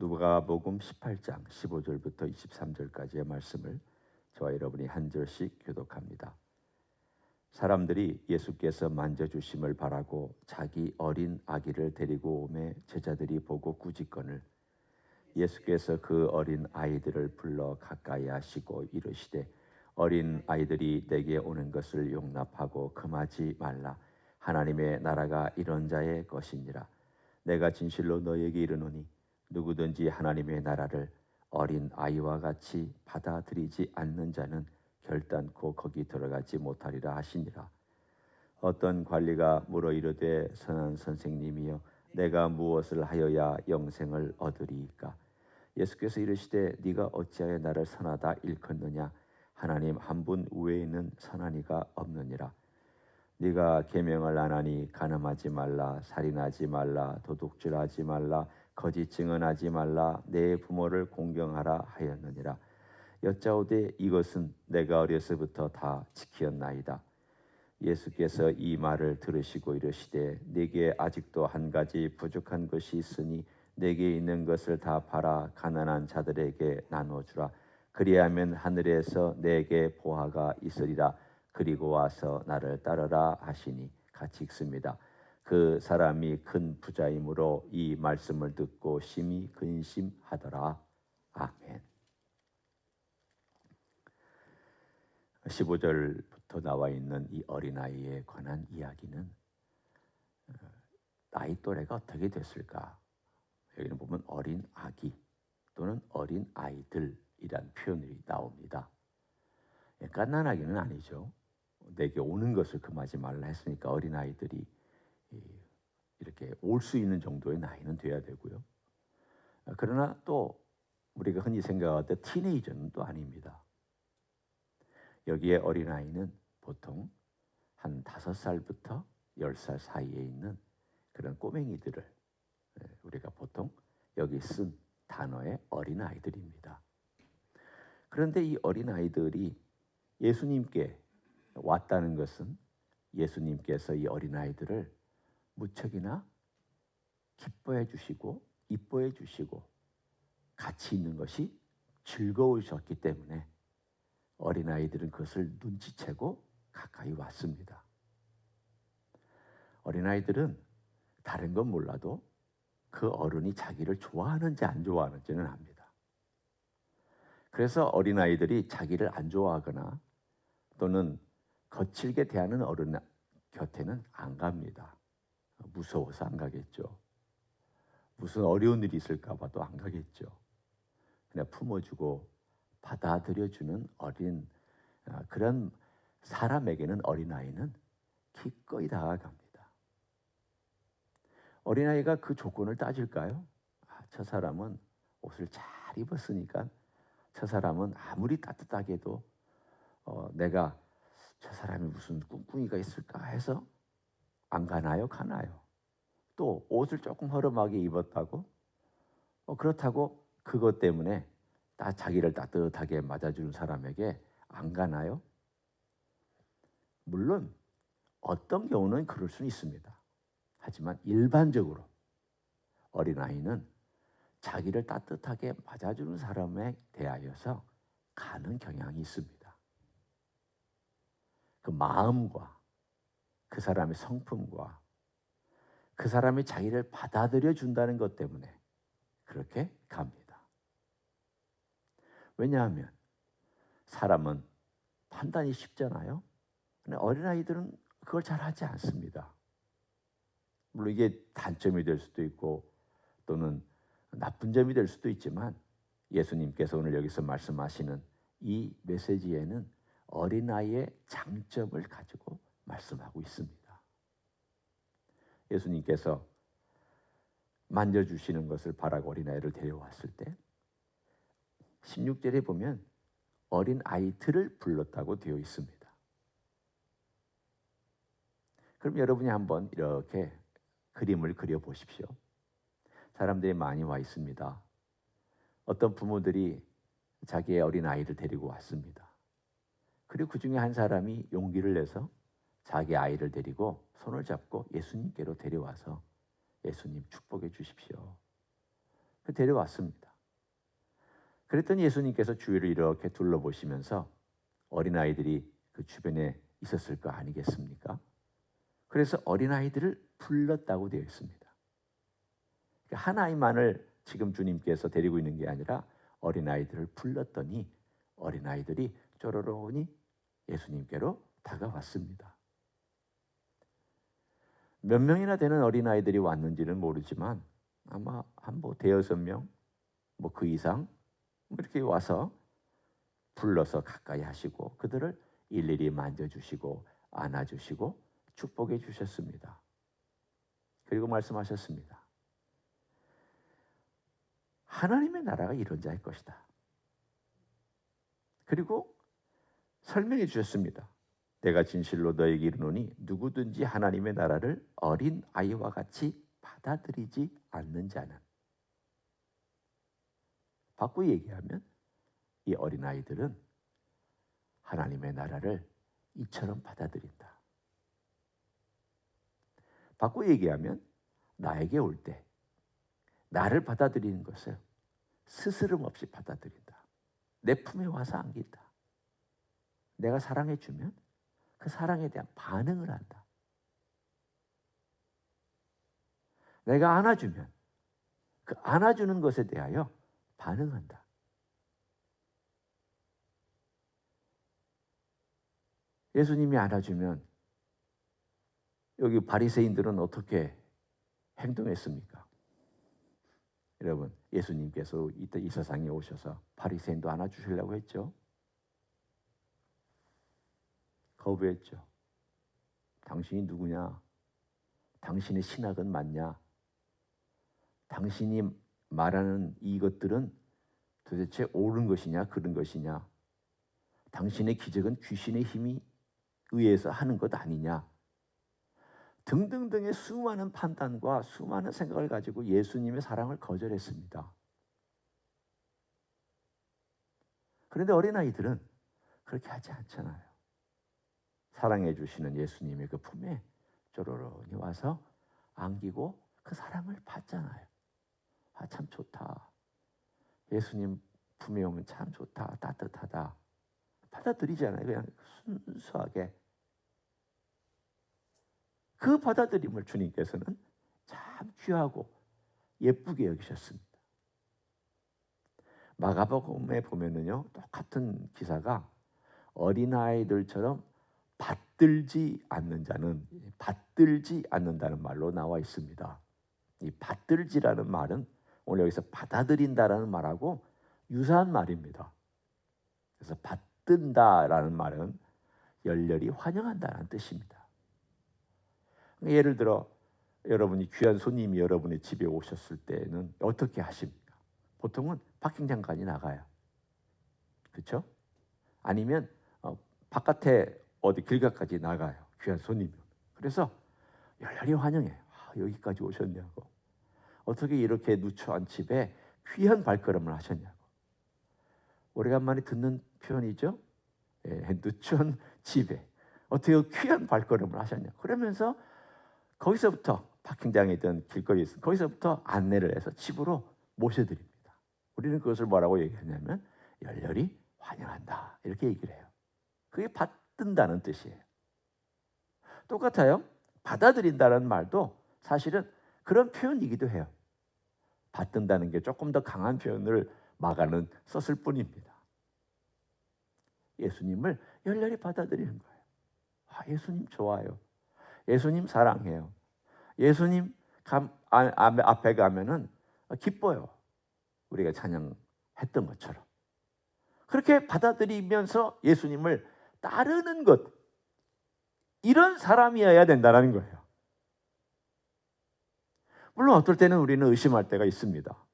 누가복음 18장 15절부터 23절까지의 말씀을 저와 여러분이 한 절씩 교독합니다. 사람들이 예수께서 만져주심을 바라고 자기 어린 아기를 데리고 오매 제자들이 보고 꾸짖거늘 예수께서 그 어린 아이들을 불러 가까이 하시고 이르시되 어린 아이들이 내게 오는 것을 용납하고 금하지 말라. 하나님의 나라가 이런 자의 것이니라. 내가 진실로 너에게 이르노니 누구든지 하나님의 나라를 어린 아이와 같이 받아들이지 않는 자는 결단코 거기 들어가지 못하리라 하시니라. 어떤 관리가 물어 이르되 선한 선생님이여 내가 무엇을 하여야 영생을 얻으리이까? 예수께서 이르시되 네가 어찌하여 나를 선하다 일컫느냐? 하나님 한 분 외에는 선한 이가 없느니라. 네가 계명을 안 하니 간음하지 말라, 살인하지 말라, 도둑질하지 말라, 거짓 증언하지 말라, 내 부모를 공경하라 하였느니라. 여짜오되 이것은 내가 어려서부터 다 지키었나이다. 예수께서 이 말을 들으시고 이르시되 네게 아직도 한 가지 부족한 것이 있으니 내게 있는 것을 다 팔아 가난한 자들에게 나눠주라. 그리하면 하늘에서 내게 보화가 있으리라. 그리고 와서 나를 따르라 하시니 같이 읽습니다. 그 사람이 큰 부자이므로 이 말씀을 듣고 심히 근심하더라. 아멘. 15절부터 나와 있는 이 어린아이에 관한 이야기는 나이 또래가 어떻게 됐을까? 여기는 보면 어린 아기 또는 어린 아이들이란 표현이 나옵니다. 갓난아기는 아니죠. 내게 오는 것을 금하지 말라 했으니까 어린아이들이 이렇게 올 수 있는 정도의 나이는 돼야 되고요. 그러나 또 우리가 흔히 생각할 때 티네이저는 또 아닙니다. 여기에 어린아이는 보통 한 5살부터 10살 사이에 있는 그런 꼬맹이들을 우리가 보통 여기 쓴 단어의 어린아이들입니다. 그런데 이 어린아이들이 예수님께 왔다는 것은 예수님께서 이 어린아이들을 무척이나 기뻐해 주시고 이뻐해 주시고 같이 있는 것이 즐거우셨기 때문에 어린아이들은 그것을 눈치채고 가까이 왔습니다. 어린아이들은 다른 건 몰라도 그 어른이 자기를 좋아하는지 안 좋아하는지는 압니다. 그래서 어린아이들이 자기를 안 좋아하거나 또는 거칠게 대하는 어른 곁에는 안 갑니다. 무서워서 안 가겠죠. 무슨 어려운 일이 있을까 봐도 안 가겠죠. 그냥 품어주고 받아들여주는 그런 사람에게는 어린아이는 기꺼이 다가갑니다. 어린아이가 그 조건을 따질까요? 저 사람은 옷을 잘 입었으니까 저 사람은 아무리 따뜻하게 해도 내가 저 사람이 무슨 꿍꿍이가 있을까 해서 안 가나요? 가나요? 또 옷을 조금 허름하게 입었다고 그렇다고 그것 때문에 자기를 따뜻하게 맞아주는 사람에게 안 가나요? 물론 어떤 경우는 그럴 수는 있습니다. 하지만 일반적으로 어린아이는 자기를 따뜻하게 맞아주는 사람에 대하여서 가는 경향이 있습니다. 그 마음과 그 사람의 성품과 그 사람이 자기를 받아들여 준다는 것 때문에 그렇게 갑니다. 왜냐하면 사람은 판단이 쉽잖아요. 근데 어린아이들은 그걸 잘 하지 않습니다. 물론 이게 단점이 될 수도 있고 또는 나쁜 점이 될 수도 있지만 예수님께서 오늘 여기서 말씀하시는 이 메시지에는 어린아이의 장점을 가지고 말씀하고 있습니다. 예수님께서 만져주시는 것을 바라고 어린아이를 데려왔을 때 16절에 보면 어린아이들을 불렀다고 되어 있습니다. 그럼 여러분이 한번 이렇게 그림을 그려보십시오. 사람들이 많이 와 있습니다. 어떤 부모들이 자기의 어린아이를 데리고 왔습니다. 그리고 그 중에 한 사람이 용기를 내서 자기 아이를 데리고 손을 잡고 예수님께로 데려와서 예수님 축복해 주십시오. 데려왔습니다. 그랬더니 예수님께서 주위를 이렇게 둘러보시면서 어린아이들이 그 주변에 있었을 거 아니겠습니까? 그래서 어린아이들을 불렀다고 되어 있습니다. 한 아이만을 지금 주님께서 데리고 있는 게 아니라 어린아이들을 불렀더니 어린아이들이 쪼로로니 예수님께로 다가왔습니다. 몇 명이나 되는 어린아이들이 왔는지는 모르지만 아마 한 대여섯 명, 그 이상 이렇게 와서 불러서 가까이 하시고 그들을 일일이 만져주시고 안아주시고 축복해 주셨습니다. 그리고 말씀하셨습니다. 하나님의 나라가 이런 자일 것이다. 그리고 설명해 주셨습니다. 내가 진실로 너에게 이르노니 누구든지 하나님의 나라를 어린 아이와 같이 받아들이지 않는 자는, 바꾸어 얘기하면 이 어린 아이들은 하나님의 나라를 이처럼 받아들인다. 바꾸어 얘기하면 나에게 올 때 나를 받아들이는 것을 스스럼 없이 받아들인다. 내 품에 와서 안긴다. 내가 사랑해 주면 그 사랑에 대한 반응을 한다. 내가 안아주면 그 안아주는 것에 대하여 반응한다. 예수님이 안아주면 여기 바리새인들은 어떻게 행동했습니까? 여러분, 예수님께서 이 세상에 오셔서 바리새인도 안아주시려고 했죠? 거부했죠. 당신이 누구냐? 당신의 신학은 맞냐? 당신이 말하는 이것들은 도대체 옳은 것이냐 그른 것이냐? 당신의 기적은 귀신의 힘이 의해서 하는 것 아니냐? 등등등의 수많은 판단과 수많은 생각을 가지고 예수님의 사랑을 거절했습니다. 그런데 어린아이들은 그렇게 하지 않잖아요. 사랑해 주시는 예수님의 그 품에 쪼로로니 와서 안기고 그 사랑을 받잖아요. 아, 참 좋다. 예수님 품에 오면 참 좋다. 따뜻하다. 받아들이잖아요. 그냥 순수하게. 그 받아들임을 주님께서는 참 귀하고 예쁘게 여기셨습니다. 마가복음에 보면은요, 똑같은 기사가 어린아이들처럼 받들지 않는 자는 받들지 않는다는 말로 나와 있습니다. 이 받들지라는 말은 오늘 여기서 받아들인다라는 말하고 유사한 말입니다. 그래서 받든다라는 말은 열렬히 환영한다는 뜻입니다. 예를 들어 여러분이 귀한 손님이 여러분의 집에 오셨을 때는 어떻게 하십니까? 보통은 박행 장관이 나가요. 그렇죠? 아니면 바깥에 어디 길가까지 나가요. 귀한 손님이. 그래서 열렬히 환영해요. 아, 여기까지 오셨냐고. 어떻게 이렇게 누추한 집에 귀한 발걸음을 하셨냐고. 오래간만에 듣는 표현이죠. 누추한 집에 어떻게 귀한 발걸음을 하셨냐고. 그러면서 거기서부터 파킹장이든 길거리에서 거기서부터 안내를 해서 집으로 모셔드립니다. 우리는 그것을 뭐라고 얘기하냐면 열렬히 환영한다 이렇게 얘기를 해요. 그게 받든다는 뜻이에요. 똑같아요. 받아들인다는 말도 사실은 그런 표현이기도 해요. 받든다는 게 조금 더 강한 표현을 마가는 썼을 뿐입니다. 예수님을 열렬히 받아들이는 거예요. 아, 예수님 좋아요. 예수님 사랑해요. 예수님 앞에 가면은 기뻐요. 우리가 찬양했던 것처럼. 그렇게 받아들이면서 예수님을 따르는 것, 이런 사람이어야 된다는 거예요. 물론 어떨 때는 우리는 의심할 때가 있습니다.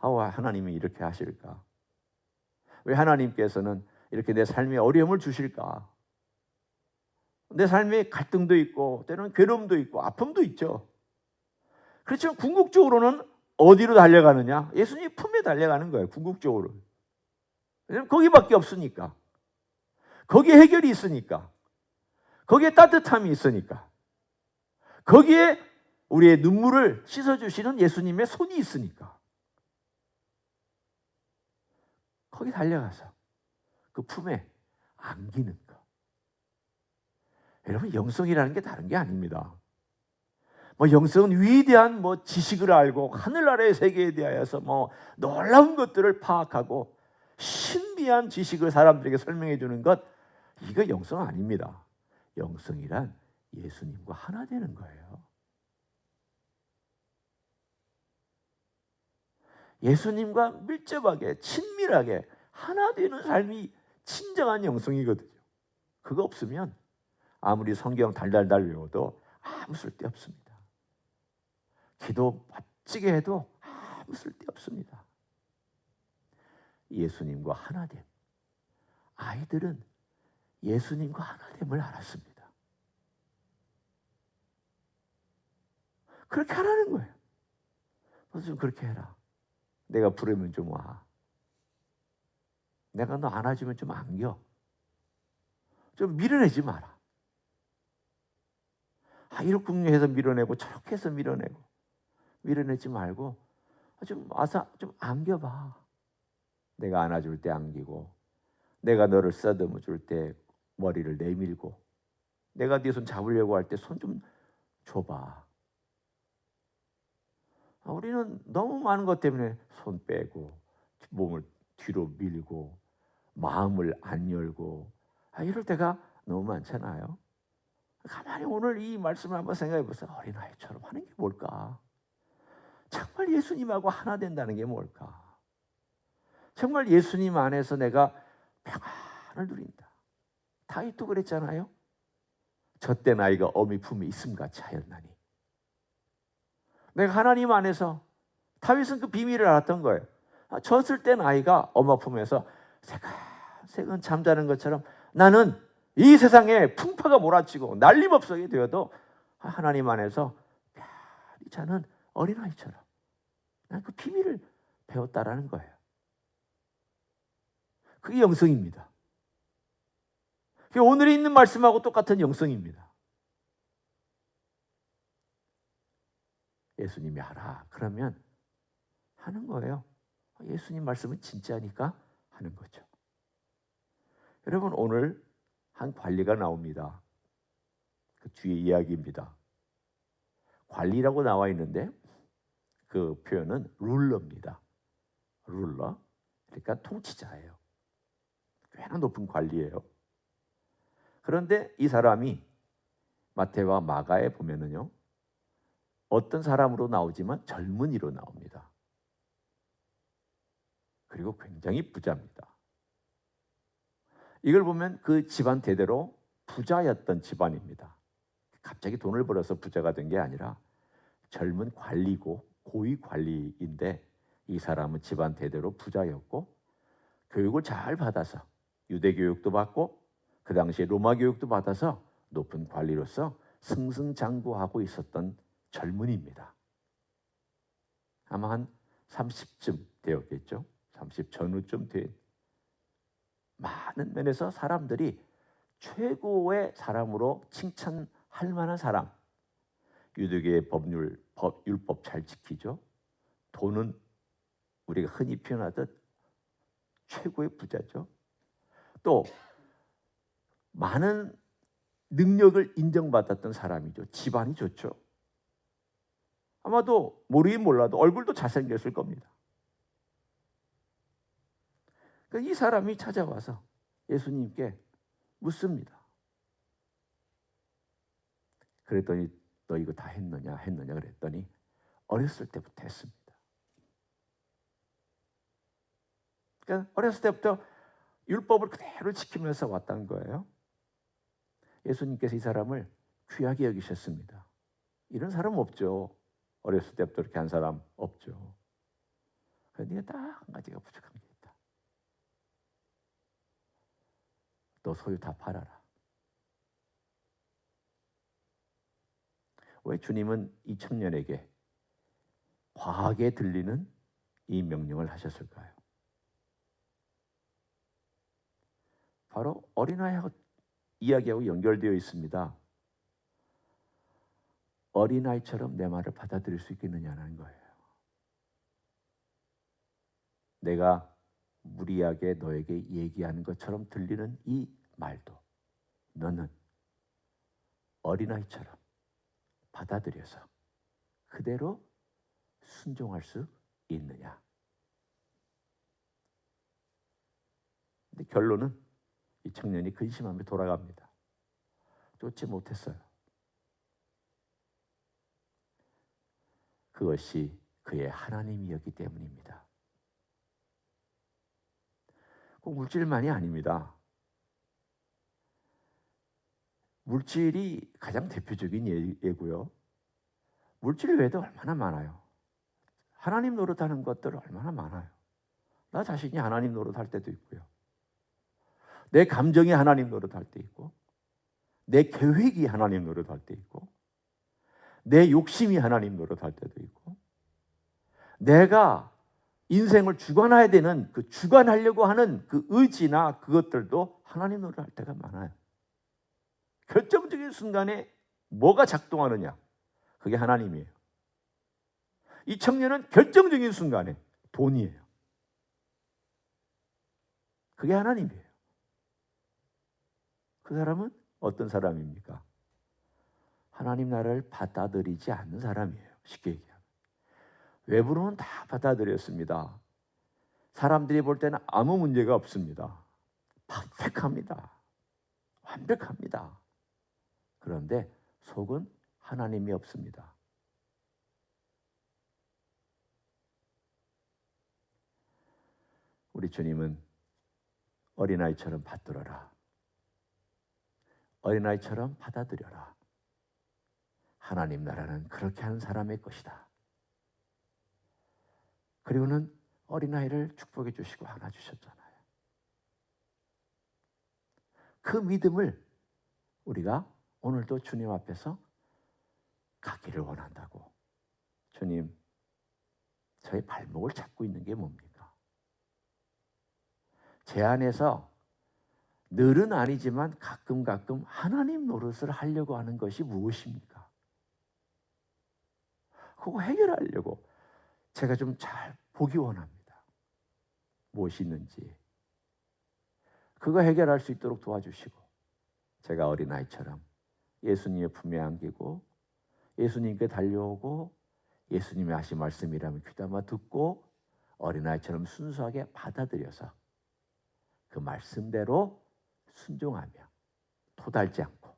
아, 왜 하나님이 이렇게 하실까? 왜 하나님께서는 이렇게 내 삶에 어려움을 주실까? 내 삶에 갈등도 있고 때로는 괴로움도 있고 아픔도 있죠. 그렇지만 궁극적으로는 어디로 달려가느냐? 예수님 품에 달려가는 거예요. 궁극적으로. 왜냐하면 거기밖에 없으니까. 거기에 해결이 있으니까. 거기에 따뜻함이 있으니까. 거기에 우리의 눈물을 씻어주시는 예수님의 손이 있으니까. 거기 달려가서 그 품에 안기는 것. 여러분, 영성이라는 게 다른 게 아닙니다. 영성은 위대한 지식을 알고 하늘 아래의 세계에 대하여서 놀라운 것들을 파악하고 신비한 지식을 사람들에게 설명해 주는 것, 이거 영성 아닙니다. 영성이란 예수님과 하나 되는 거예요. 예수님과 밀접하게 친밀하게 하나 되는 삶이 진정한 영성이거든요. 그거 없으면 아무리 성경 달달달 외워도 아무 쓸데 없습니다. 기도 멋지게 해도 아무 쓸데 없습니다. 예수님과 하나됨. 아이들은 예수님과 하나됨을 알았습니다. 그렇게 하라는 거예요. 너 좀 그렇게 해라. 내가 부르면 좀 와. 내가 너 안아주면 좀 안겨. 좀 밀어내지 마라. 이렇게 해서 밀어내고 저렇게 해서 밀어내지 말고 좀 와서 좀 안겨봐. 내가 안아줄 때 안기고, 내가 너를 쓰다듬어 줄 때 머리를 내밀고, 내가 네 손 잡으려고 할 때 손 좀 줘봐. 우리는 너무 많은 것 때문에 손 빼고 몸을 뒤로 밀고 마음을 안 열고 이럴 때가 너무 많잖아요. 가만히 오늘 이 말씀을 한번 생각해 보세요. 어린아이처럼 하는 게 뭘까? 정말 예수님하고 하나 된다는 게 뭘까? 정말 예수님 안에서 내가 평안을 누린다. 다윗도 그랬잖아요. 젖대 나이가 어미 품에 있음같이 하였나니. 내가 하나님 안에서, 다윗은 그 비밀을 알았던 거예요. 젖을 때 나이가 엄마 품에서 새근 잠자는 것처럼 나는 이 세상에 풍파가 몰아치고 난리법석이 되어도 하나님 안에서 편히 자는 어린아이처럼 난 그 비밀을 배웠다라는 거예요. 그게 영성입니다. 그게 오늘에 있는 말씀하고 똑같은 영성입니다. 예수님이 하라 그러면 하는 거예요. 예수님 말씀은 진짜니까 하는 거죠. 여러분, 오늘 한 관리가 나옵니다. 그 뒤에 이야기입니다. 관리라고 나와 있는데 그 표현은 룰러입니다. 룰러, 그러니까 통치자예요. 꽤나 높은 관리예요. 그런데 이 사람이 마태와 마가에 보면은요, 어떤 사람으로 나오지만 젊은이로 나옵니다. 그리고 굉장히 부자입니다. 이걸 보면 그 집안 대대로 부자였던 집안입니다. 갑자기 돈을 벌어서 부자가 된 게 아니라 젊은 관리고 고위 관리인데, 이 사람은 집안 대대로 부자였고 교육을 잘 받아서 유대 교육도 받고 그 당시에 로마 교육도 받아서 높은 관리로서 승승장구하고 있었던 젊은이입니다. 아마 한 30쯤 되었겠죠. 30 전후쯤 된, 많은 면에서 사람들이 최고의 사람으로 칭찬할 만한 사람. 유대교의 율법 잘 지키죠. 돈은 우리가 흔히 표현하듯 최고의 부자죠. 또 많은 능력을 인정받았던 사람이죠. 집안이 좋죠. 아마도 모르긴 몰라도 얼굴도 잘생겼을 겁니다. 그러니까 이 사람이 찾아와서 예수님께 묻습니다. 그랬더니 너 이거 다 했느냐 그랬더니 어렸을 때부터 했습니다. 그러니까 어렸을 때부터 율법을 그대로 지키면서 왔다는 거예요. 예수님께서 이 사람을 귀하게 여기셨습니다. 이런 사람 없죠. 어렸을 때부터 이렇게 한 사람 없죠. 그런데 네가 딱 한 가지가 부족한 게 있다. 너 소유 다 팔아라. 왜 주님은 이 청년에게 과하게 들리는 이 명령을 하셨을까요? 바로 어린아이하고 이야기하고 연결되어 있습니다. 어린아이처럼 내 말을 받아들일 수 있겠느냐는 거예요. 내가 무리하게 너에게 얘기하는 것처럼 들리는 이 말도 너는 어린아이처럼 받아들여서 그대로 순종할 수 있느냐? 근데 결론은 이 청년이 근심하며 돌아갑니다. 쫓지 못했어요. 그것이 그의 하나님이었기 때문입니다. 꼭 물질만이 아닙니다. 물질이 가장 대표적인 예고요. 물질 외에도 얼마나 많아요. 하나님 노릇하는 것들 얼마나 많아요. 나 자신이 하나님 노릇할 때도 있고요. 내 감정이 하나님 노릇할 때 있고, 내 계획이 하나님 노릇할 때 있고, 내 욕심이 하나님 노릇할 때도 있고, 내가 인생을 주관해야 되는 그 주관하려고 하는 그 의지나 그것들도 하나님 노릇할 때가 많아요. 결정적인 순간에 뭐가 작동하느냐? 그게 하나님이에요. 이 청년은 결정적인 순간에 돈이에요. 그게 하나님이에요. 그 사람은 어떤 사람입니까? 하나님 나라를 받아들이지 않는 사람이에요. 쉽게 얘기하면. 외부로는 다 받아들였습니다. 사람들이 볼 때는 아무 문제가 없습니다. 퍼펙트합니다. 완벽합니다. 그런데 속은 하나님이 없습니다. 우리 주님은 어린아이처럼 받들어라. 어린아이처럼 받아들여라. 하나님 나라는 그렇게 하는 사람의 것이다. 그리고는 어린아이를 축복해 주시고 안아주셨잖아요. 그 믿음을 우리가 오늘도 주님 앞에서 가기를 원한다고. 주님, 저의 발목을 잡고 있는 게 뭡니까? 제 안에서 늘은 아니지만 가끔 하나님 노릇을 하려고 하는 것이 무엇입니까? 그거 해결하려고 제가 좀 잘 보기 원합니다. 무엇이 있는지. 그거 해결할 수 있도록 도와주시고 제가 어린아이처럼 예수님의 품에 안기고 예수님께 달려오고 예수님이 하신 말씀이라면 귀담아 듣고 어린아이처럼 순수하게 받아들여서 그 말씀대로 순종하며 토달지 않고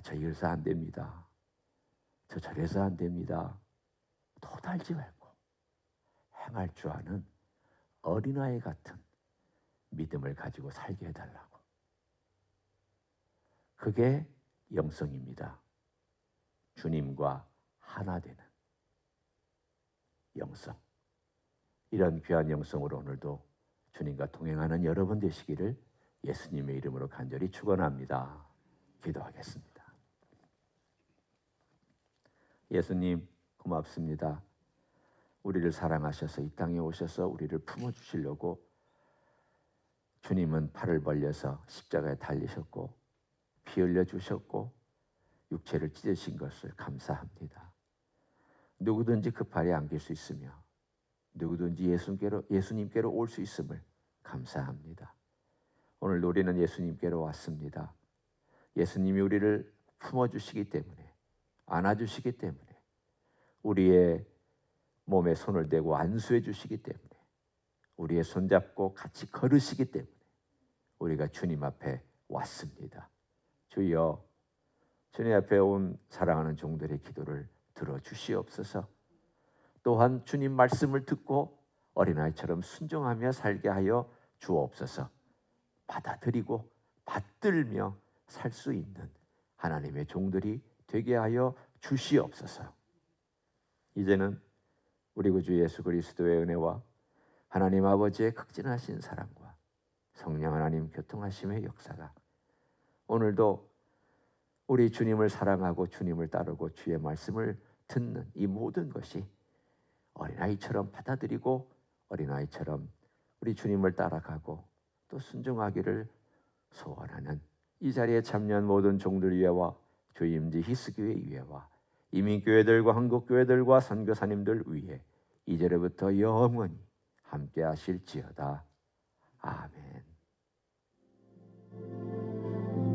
저 이래서 안 됩니다. 저 저래서 안 됩니다. 토달지 말고 행할 줄 아는 어린아이 같은 믿음을 가지고 살게 해달라고. 그게 영성입니다. 주님과 하나 되는 영성. 이런 귀한 영성으로 오늘도 주님과 동행하는 여러분 되시기를 예수님의 이름으로 간절히 축원합니다. 기도하겠습니다. 예수님 고맙습니다. 우리를 사랑하셔서 이 땅에 오셔서 우리를 품어주시려고 주님은 팔을 벌려서 십자가에 달리셨고 피 흘려주셨고 육체를 찢으신 것을 감사합니다. 누구든지 그 팔에 안길 수 있으며 누구든지 예수님께로 올 수 있음을 감사합니다. 오늘 우리는 예수님께로 왔습니다. 예수님이 우리를 품어주시기 때문에 안아주시기 때문에 우리의 몸에 손을 대고 안수해 주시기 때문에 우리의 손잡고 같이 걸으시기 때문에 우리가 주님 앞에 왔습니다. 주여 주님 앞에 온 사랑하는 종들의 기도를 들어주시옵소서. 또한 주님 말씀을 듣고 어린아이처럼 순종하며 살게 하여 주옵소서. 받아들이고 받들며 살 수 있는 하나님의 종들이 되게 하여 주시옵소서. 이제는 우리 구주 예수 그리스도의 은혜와 하나님 아버지의 극진하신 사랑과 성령 하나님 교통하심의 역사가 오늘도 우리 주님을 사랑하고 주님을 따르고 주의 말씀을 듣는 이 모든 것이 어린아이처럼 받아들이고 어린아이처럼 우리 주님을 따라가고 또 순종하기를 소원하는 이 자리에 참여한 모든 종들 위에와 주임지 히스교회 위에와 이민교회들과 한국교회들과 선교사님들 위에 이제로부터 영원히 함께 하실지어다. 아멘.